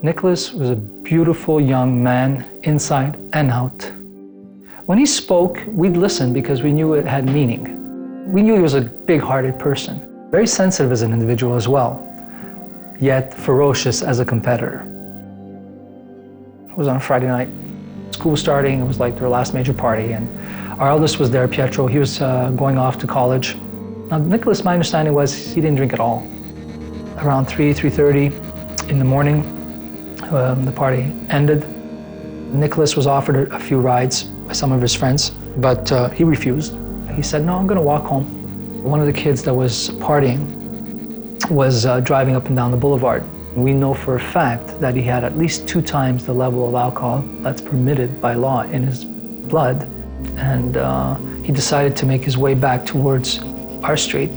Nicholas was a beautiful young man, inside and out. When he spoke, we'd listen because we knew it had meaning. We knew he was a big-hearted person, very sensitive as an individual as well, yet ferocious as a competitor. It was on a Friday night. School was starting, it was like their last major party, and our eldest was there, Pietro. He was going off to college. Now, Nicholas, my understanding was he didn't drink at all. Around 3:30 in the morning, the party ended. Nicholas was offered a few rides by some of his friends, but he refused. He said, no, I'm gonna walk home. One of the kids that was partying was driving up and down the boulevard. We know for a fact that he had at least 2 times the level of alcohol that's permitted by law in his blood. And he decided to make his way back towards our street.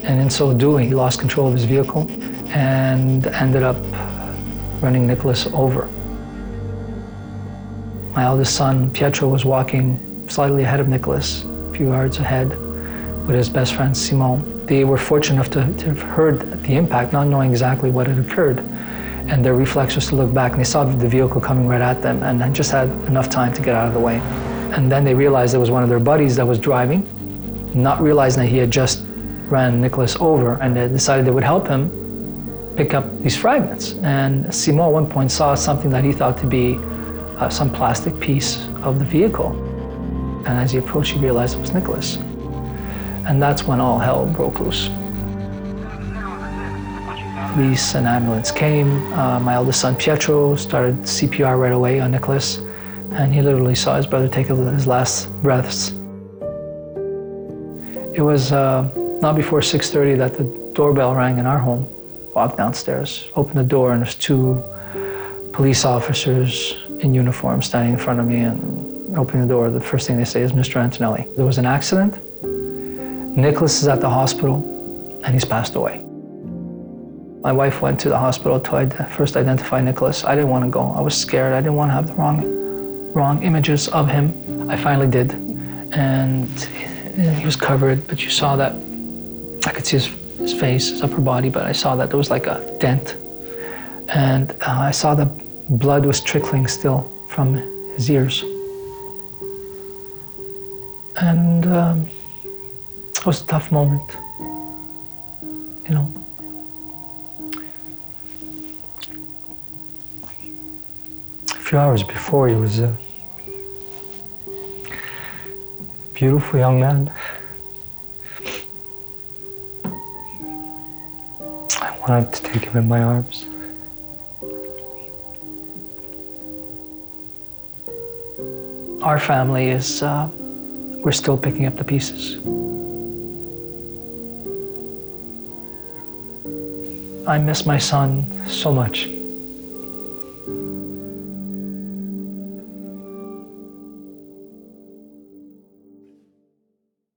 And in so doing, he lost control of his vehicle and ended up running Nicholas over. My eldest son, Pietro, was walking slightly ahead of Nicholas, a few yards ahead, with his best friend, Simone. They were fortunate enough to have heard the impact, not knowing exactly what had occurred. And their reflex was to look back, and they saw the vehicle coming right at them, and just had enough time to get out of the way. And then they realized it was one of their buddies that was driving, not realizing that he had just ran Nicholas over, and they decided they would help him pick up these fragments. And Simon at one point saw something that he thought to be some plastic piece of the vehicle. And as he approached, he realized it was Nicholas. And that's when all hell broke loose. Police and ambulance came. My eldest son, Pietro, started CPR right away on Nicholas, and he literally saw his brother take his last breaths. It was not before 6:30 that the doorbell rang in our home. Walked downstairs, opened the door, and there's 2 police officers in uniform standing in front of me, and opening the door, the first thing they say is, Mr. Antonelli, there was an accident. Nicholas is at the hospital, and he's passed away. My wife went to the hospital to first identify Nicholas. I didn't want to go. I was scared. I didn't want to have the wrong images of him. I finally did, and he was covered, but you saw that, I could see his face, his upper body, but I saw that there was like a dent. And I saw the blood was trickling still from his ears. And it was a tough moment, you know. A few hours before, he was a beautiful young man. I wanted to take him in my arms. Our family is, we're still picking up the pieces. I miss my son so much.